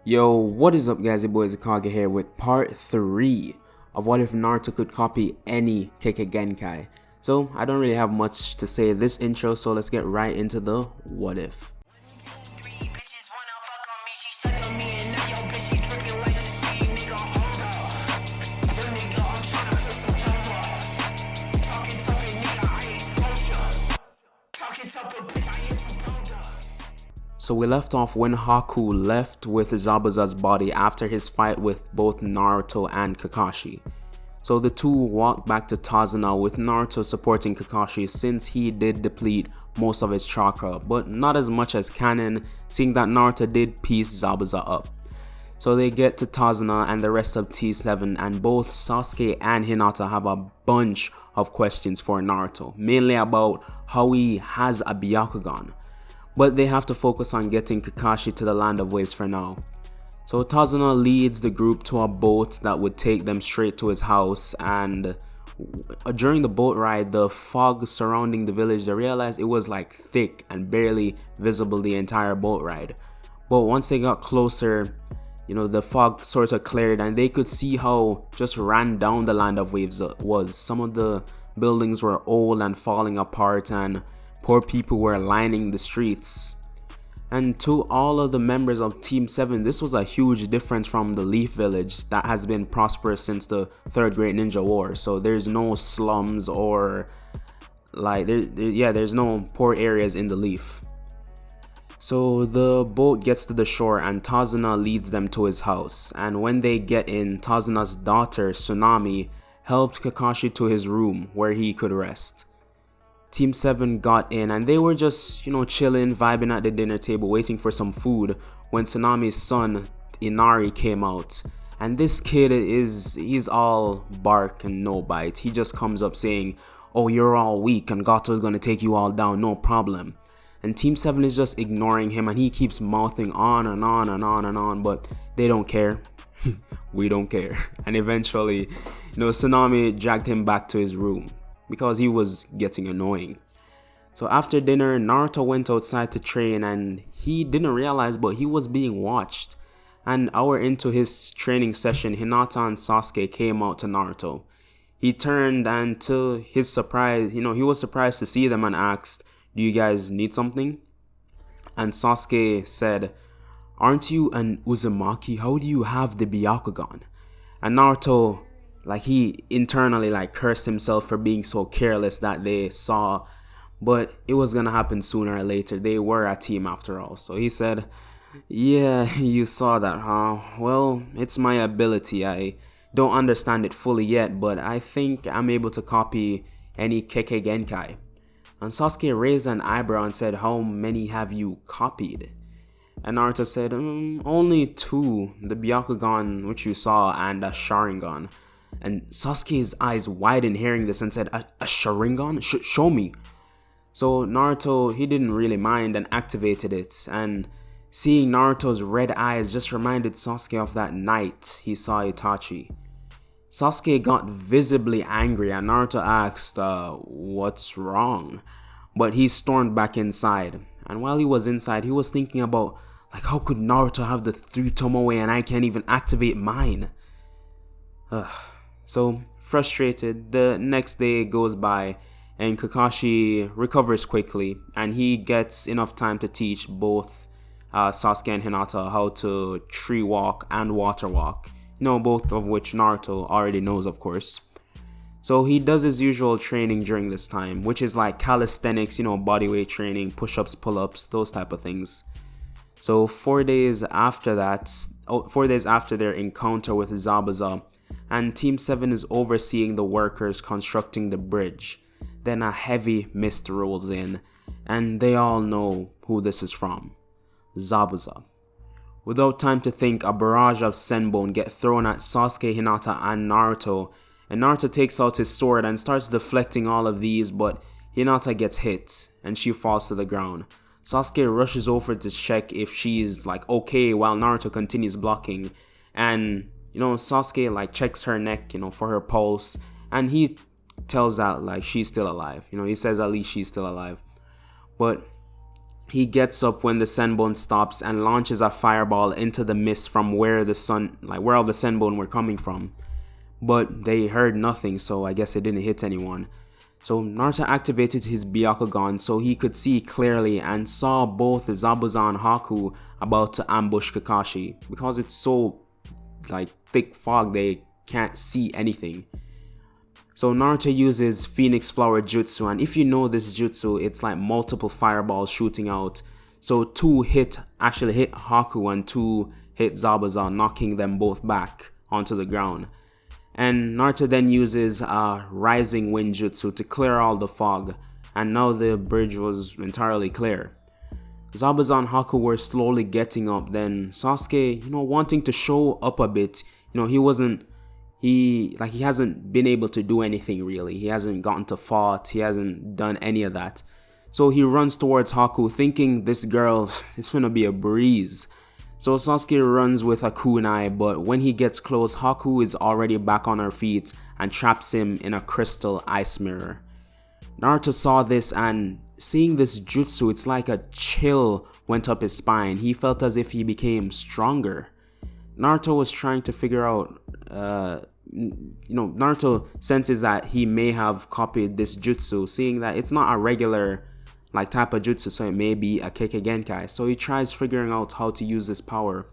Yo, what is up guys, your boy IzuKage here with part 3 of what if Naruto could copy any Kekkei Genkai. So, I don't really have much to say this intro, so let's get right into the what if. So we left off when Haku left with Zabuza's body after his fight with both Naruto and Kakashi. So the two walked back to Tazuna with Naruto supporting Kakashi since he did deplete most of his chakra, but not as much as Kanon, seeing that Naruto did piece Zabuza up. So they get to Tazuna and the rest of T7, and both Sasuke and Hinata have a bunch of questions for Naruto, mainly about how he has a Byakugan. But they have to focus on getting Kakashi to the Land of Waves for now. So Tazuna leads the group to a boat that would take them straight to his house, and during the boat ride, the fog surrounding the village, they realized it was like thick and barely visible the entire boat ride. But once they got closer, the fog sort of cleared and they could see how just ran down the Land of Waves was. Some of the buildings were old and falling apart, and poor people were lining the streets. And to all of the members of Team 7, this was a huge difference from the Leaf Village that has been prosperous since the Third Great Ninja War. So there's no slums or there's no poor areas in the Leaf. So the boat gets to the shore and Tazuna leads them to his house. And when they get in, Tazuna's daughter, Tsunami, helped Kakashi to his room where he could rest. Team 7 got in and they were just, chilling, vibing at the dinner table, waiting for some food when Tsunami's son, Inari, came out. And this kid he's all bark and no bite. He just comes up saying, "Oh, you're all weak and Gato's gonna take you all down, no problem." And Team 7 is just ignoring him and he keeps mouthing on and on and on and on, but they don't care. We don't care. And eventually, Tsunami dragged him back to his room because he was getting annoying. So after dinner, Naruto went outside to train and he didn't realize, but he was being watched. An hour into his training session, Hinata and Sasuke came out to Naruto. He turned and to his surprise, he was surprised to see them and asked, "Do you guys need something?" And Sasuke said, "Aren't you an Uzumaki? How do you have the Byakugan?" And Naruto, he internally cursed himself for being so careless that they saw, but it was gonna happen sooner or later. They were a team after all. So he said, "Yeah, you saw that, huh? Well, it's my ability. I don't understand it fully yet, but I think I'm able to copy any Kekkei Genkai." And Sasuke raised an eyebrow and said, "How many have you copied?" And Naruto said, "Only 2, the Byakugan which you saw and a Sharingan." And Sasuke's eyes widened hearing this and said, a Sharingan? Show me." So Naruto, he didn't really mind and activated it. And seeing Naruto's red eyes just reminded Sasuke of that night he saw Itachi. Sasuke got visibly angry and Naruto asked, "What's wrong?" But he stormed back inside. And while he was inside, he was thinking about, how could Naruto have the 3 Tomoe and I can't even activate mine? So frustrated, the next day goes by and Kakashi recovers quickly and he gets enough time to teach both Sasuke and Hinata how to tree walk and water walk, both of which Naruto already knows, of course. So he does his usual training during this time, which is like calisthenics, bodyweight training, push-ups, pull-ups, those type of things. So 4 days after their encounter with Zabuza, and Team 7 is overseeing the workers constructing the bridge. Then a heavy mist rolls in, and they all know who this is from. Zabuza. Without time to think, a barrage of senbon get thrown at Sasuke, Hinata, and Naruto, and Naruto takes out his sword and starts deflecting all of these, but Hinata gets hit, and she falls to the ground. Sasuke rushes over to check if she's okay while Naruto continues blocking, and Sasuke checks her neck, for her pulse, and he tells that she's still alive. He says at least she's still alive. But He gets up when the Senbon stops and launches a fireball into the mist from where where all the Senbon were coming from. But they heard nothing, so I guess it didn't hit anyone. So Naruto activated his Byakugan so he could see clearly and saw both Zabuza and Haku about to ambush Kakashi. Because it's so thick fog, they can't see anything. So Naruto uses Phoenix Flower Jutsu, and if you know this jutsu, it's like multiple fireballs shooting out. So 2 actually hit Haku and 2 hit Zabuza, knocking them both back onto the ground. And Naruto then uses Rising Wind Jutsu to clear all the fog, and now the bridge was entirely clear. Zabuza and Haku were slowly getting up, then Sasuke, wanting to show up a bit, he hasn't been able to do anything really. He hasn't gotten to fight, he hasn't done any of that. So he runs towards Haku thinking this girl is gonna be a breeze. So Sasuke runs with a kunai, but when he gets close, Haku is already back on her feet and traps him in a crystal ice mirror. Naruto saw this, and seeing this jutsu, it's like a chill went up his spine. He felt as if he became stronger. Naruto was trying to figure out, Naruto senses that he may have copied this jutsu, seeing that it's not a regular type of jutsu, so it may be a Kekkei Genkai. So he tries figuring out how to use this power,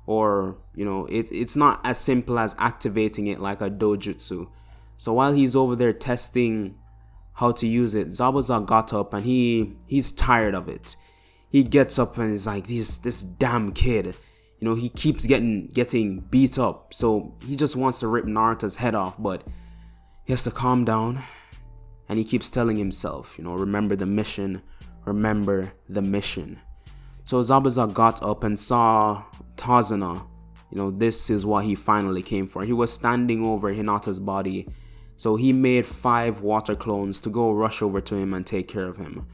or it's not as simple as activating it like a dojutsu. So while he's over there testing how to use it, Zabuza got up and he's tired of it. He gets up and is like, this damn kid, he keeps getting beat up, so he just wants to rip Naruto's head off, but he has to calm down. And he keeps telling himself, remember the mission, remember the mission. So Zabuza got up and saw Tazuna. This is what he finally came for. He was standing over Hinata's body. So he made 5 water clones to go rush over to him and take care of him.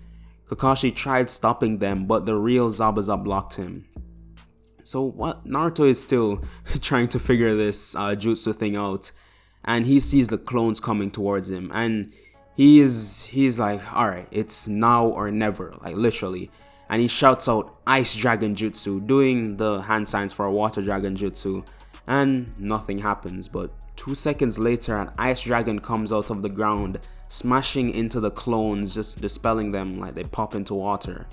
Kakashi tried stopping them, but the real Zabuza blocked him. So Naruto is still trying to figure this jutsu thing out. And he sees the clones coming towards him. And he's like, alright, it's now or never, literally. And he shouts out Ice Dragon Jutsu, doing the hand signs for a Water Dragon Jutsu, and nothing happens. But 2 seconds later, an Ice Dragon comes out of the ground, smashing into the clones, just dispelling them like they pop into water.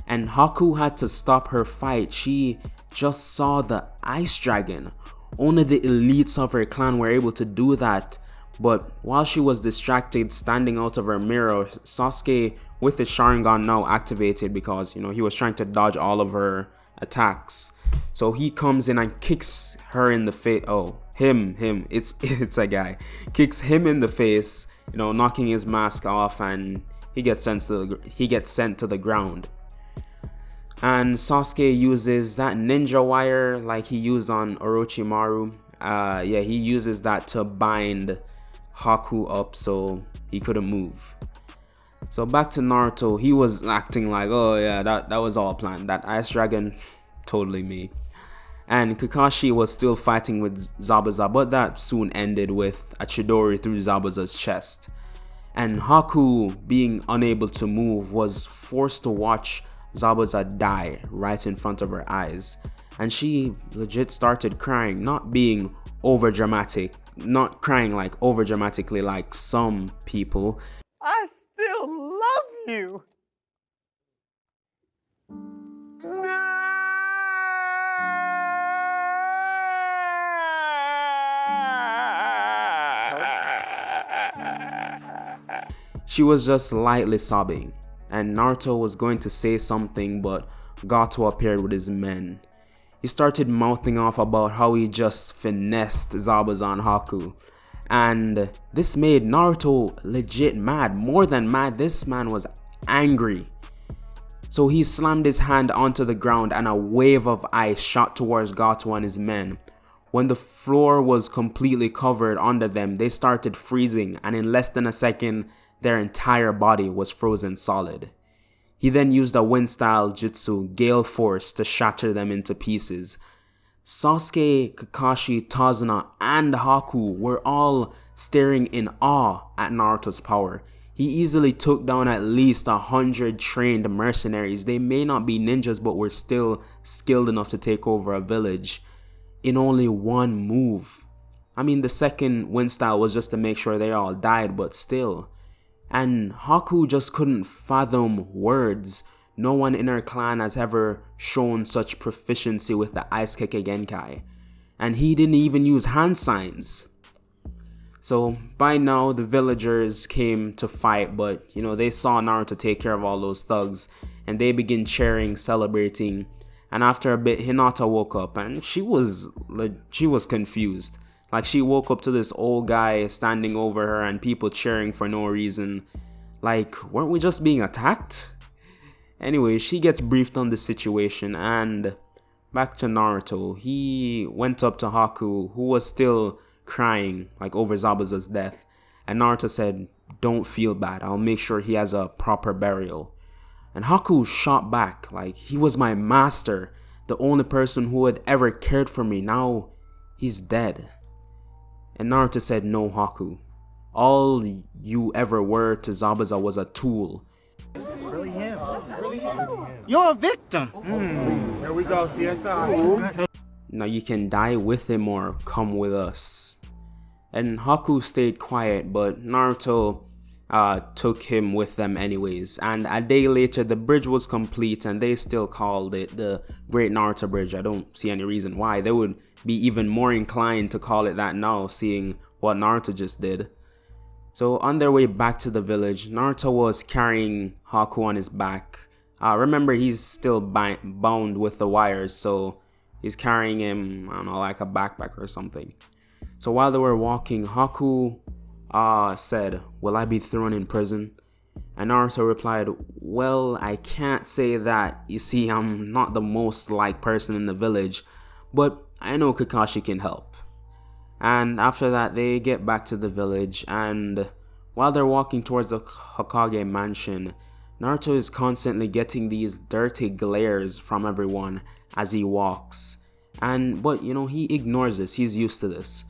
And Haku had to stop her fight. She just saw the Ice Dragon. Only the elites of her clan were able to do that. But while she was distracted standing out of her mirror, Sasuke, with his Sharingan now activated because, he was trying to dodge all of her attacks. So he comes in and kicks her in the face. Oh, it's a guy. Kicks him in the face, knocking his mask off, and he gets sent to the ground. And Sasuke uses that ninja wire like he used on Orochimaru. He uses that to bind Haku up so he couldn't move. So back to Naruto, he was acting like, oh yeah, that was all planned. That Ice Dragon, totally me. And Kakashi was still fighting with Zabuza, but that soon ended with a Chidori through Zabuza's chest. And Haku, being unable to move, was forced to watch Zabuza die right in front of her eyes. And she legit started crying, not being over dramatic, not crying over dramatically like some people. I still love you. She was just lightly sobbing, and Naruto was going to say something, but Gato appeared with his men. He started mouthing off about how he just finessed Zabuza and Haku. And this made Naruto legit mad. More than mad, this man was angry. So he slammed his hand onto the ground and a wave of ice shot towards Gato and his men. When the floor was completely covered under them, they started freezing, and in less than a second, their entire body was frozen solid. He then used a wind-style jutsu, Gale Force, to shatter them into pieces. Sasuke, Kakashi, Tazuna, and Haku were all staring in awe at Naruto's power. He easily took down at least 100 trained mercenaries. They may not be ninjas, but were still skilled enough to take over a village in only one move. I mean, the second wind style was just to make sure they all died, but still. And Haku just couldn't fathom words. No one in her clan has ever shown such proficiency with the IzuKage Genkai. And he didn't even use hand signs. So by now the villagers came to fight, but they saw Naruto take care of all those thugs and they begin cheering, celebrating. And after a bit, Hinata woke up and she was confused. Like, she woke up to this old guy standing over her and people cheering for no reason. Like, weren't we just being attacked? Anyway, she gets briefed on the situation, and back to Naruto. He went up to Haku, who was still crying like over Zabuza's death, and Naruto said, "Don't feel bad, I'll make sure he has a proper burial." And Haku shot back like, "He was my master, the only person who had ever cared for me. Now he's dead." And Naruto said, "No, Haku, all you ever were to Zabuza was a tool." Really him. You're a victim. Here we go, CSI. Now you can die with him or come with us. And Haku stayed quiet, but Naruto took him with them anyways. And a day later, the bridge was complete and they still called it the Great Naruto Bridge. I don't see any reason why. They would be even more inclined to call it that now, seeing what Naruto just did. So on their way back to the village, Naruto was carrying Haku on his back. Remember, he's still bound with the wires, so he's carrying him, I don't know, like a backpack or something. So while they were walking, Haku said, "Will I be thrown in prison?" And Naruto replied, "Well, I can't say that. You see, I'm not the most liked person in the village, but I know Kakashi can help." And after that, they get back to the village, and while they're walking towards the Hokage mansion, Naruto is constantly getting these dirty glares from everyone as he walks. But he ignores this, he's used to this.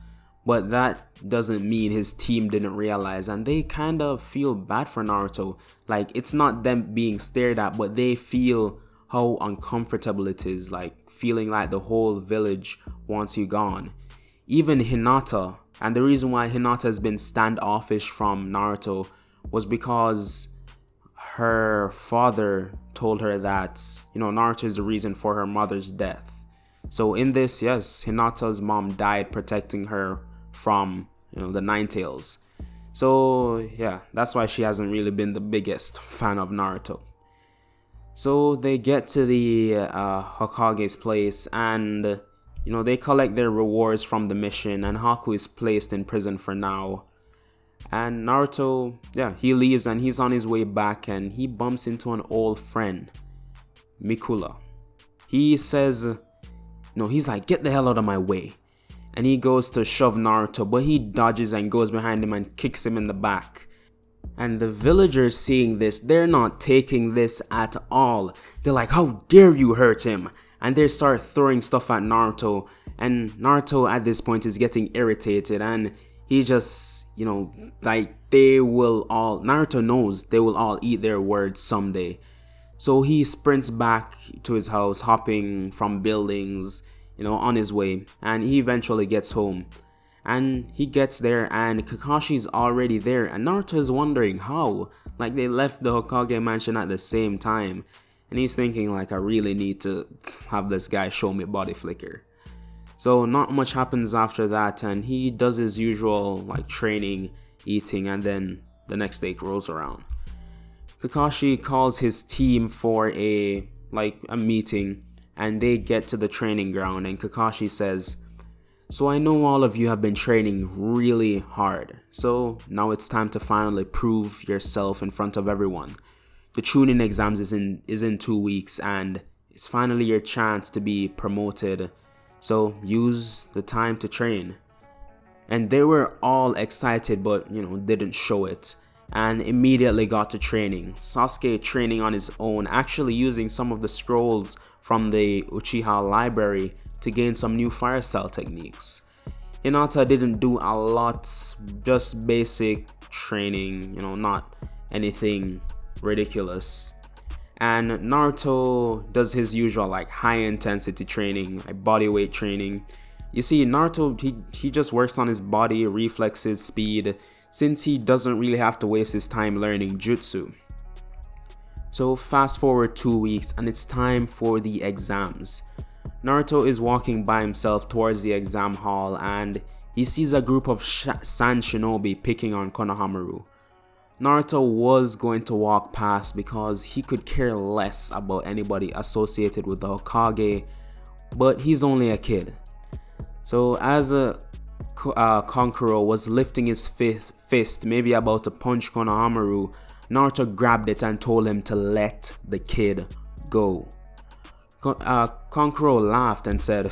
But that doesn't mean his team didn't realize, and they kind of feel bad for Naruto. Like, it's not them being stared at, but they feel how uncomfortable it is, like feeling like the whole village wants you gone. Even Hinata, and the reason why Hinata has been standoffish from Naruto was because her father told her that, Naruto is the reason for her mother's death. So in this, yes, Hinata's mom died protecting her from, the Nine Tails. So yeah, that's why she hasn't really been the biggest fan of Naruto. So they get to the Hokage's place and, they collect their rewards from the mission, and Haku is placed in prison for now. And Naruto, he leaves and he's on his way back and he bumps into an old friend, Mikula. He says, he's like, "Get the hell out of my way." And he goes to shove Naruto, but he dodges and goes behind him and kicks him in the back. And the villagers seeing this, they're not taking this at all. They're like, "How dare you hurt him?" And they start throwing stuff at Naruto. And Naruto at this point is getting irritated and he just, Naruto knows they will all eat their words someday. So he sprints back to his house, hopping from buildings, on his way, and he eventually gets home. And he gets there and Kakashi's already there, and Naruto is wondering how. Like, they left the Hokage mansion at the same time. And he's thinking, like, I really need to have this guy show me body flicker. So not much happens after that, and he does his usual, training, eating, and then the next day rolls around. Kakashi calls his team for a meeting, and they get to the training ground, and Kakashi says, "So I know all of you have been training really hard, so now it's time to finally prove yourself in front of everyone. The Chunin exams is in 2 weeks, and it's finally your chance to be promoted, so use the time to train." And they were all excited, but didn't show it, and immediately got to training. Sasuke training on his own, actually using some of the scrolls from the Uchiha library to gain some new fire style techniques. Hinata didn't do a lot, just basic training, not anything ridiculous. And Naruto does his usual like high intensity training, like body weight training. You see, Naruto, he just works on his body, reflexes, speed, since he doesn't really have to waste his time learning jutsu. So fast forward 2 weeks and it's time for the exams. Naruto is walking by himself towards the exam hall and he sees a group of sand shinobi picking on Konohamaru. Naruto was going to walk past because he could care less about anybody associated with the Hokage, but he's only a kid. So as Kankuro was lifting his fist, maybe about to punch Konohamaru, Naruto grabbed it and told him to let the kid go. Kankuro laughed and said,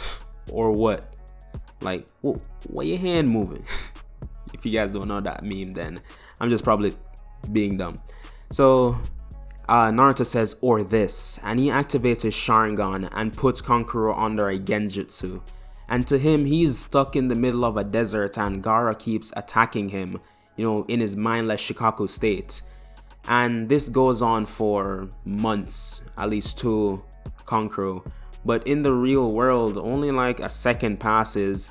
or what? Like, why your hand moving? If you guys don't know that meme, then I'm just probably being dumb. So Naruto says, or this, and he activates his Sharingan and puts Kankuro under a Genjutsu. And to him, he's stuck in the middle of a desert and Gaara keeps attacking him, in his mindless Shikaku state. And this goes on for months, at least to Kankuro. But in the real world, only like a second passes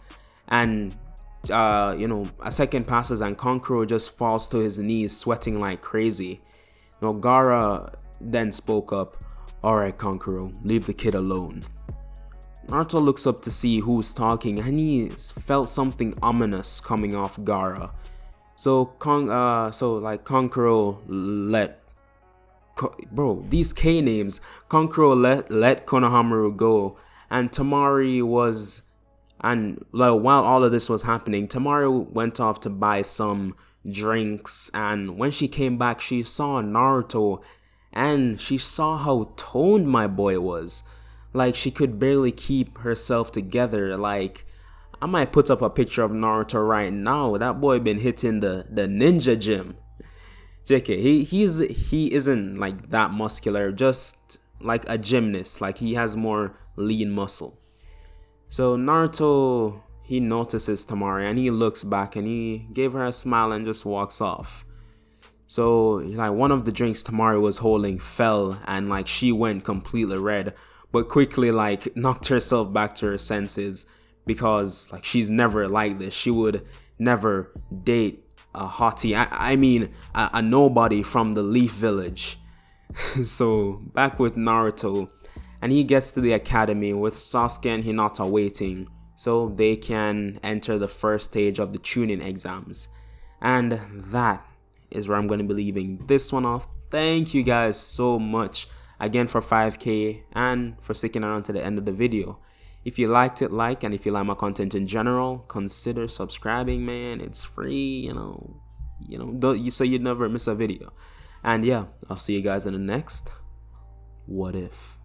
and Kankuro just falls to his knees sweating like crazy. Gaara then spoke up, "Alright Kankuro, leave the kid alone." Naruto looks up to see who's talking and he felt something ominous coming off Gaara. So Kankuro these K names, Kankuro let Konohamaru go, and while all of this was happening, Tamari went off to buy some drinks, and when she came back, she saw Naruto, and she saw how toned my boy was. Like, she could barely keep herself together. Like, I might put up a picture of Naruto right now. That boy been hitting the ninja gym. JK, he isn't like that muscular, just like a gymnast. Like, he has more lean muscle. So Naruto, he notices Tamari and he looks back and he gave her a smile and just walks off. So like one of the drinks Tamari was holding fell and like she went completely red, but quickly like knocked herself back to her senses because like she's never like this. She would never date a hottie. I mean a nobody from the Leaf Village. So back with Naruto, and he gets to the academy with Sasuke and Hinata waiting so they can enter the first stage of the Chunin exams. And that is where I'm going to be leaving this one off. Thank you guys so much again for 5k and for sticking around to the end of the video. If you liked it, and if you like my content in general, consider subscribing, man. It's free, so you never miss a video. And yeah, I'll see you guys in the next What If.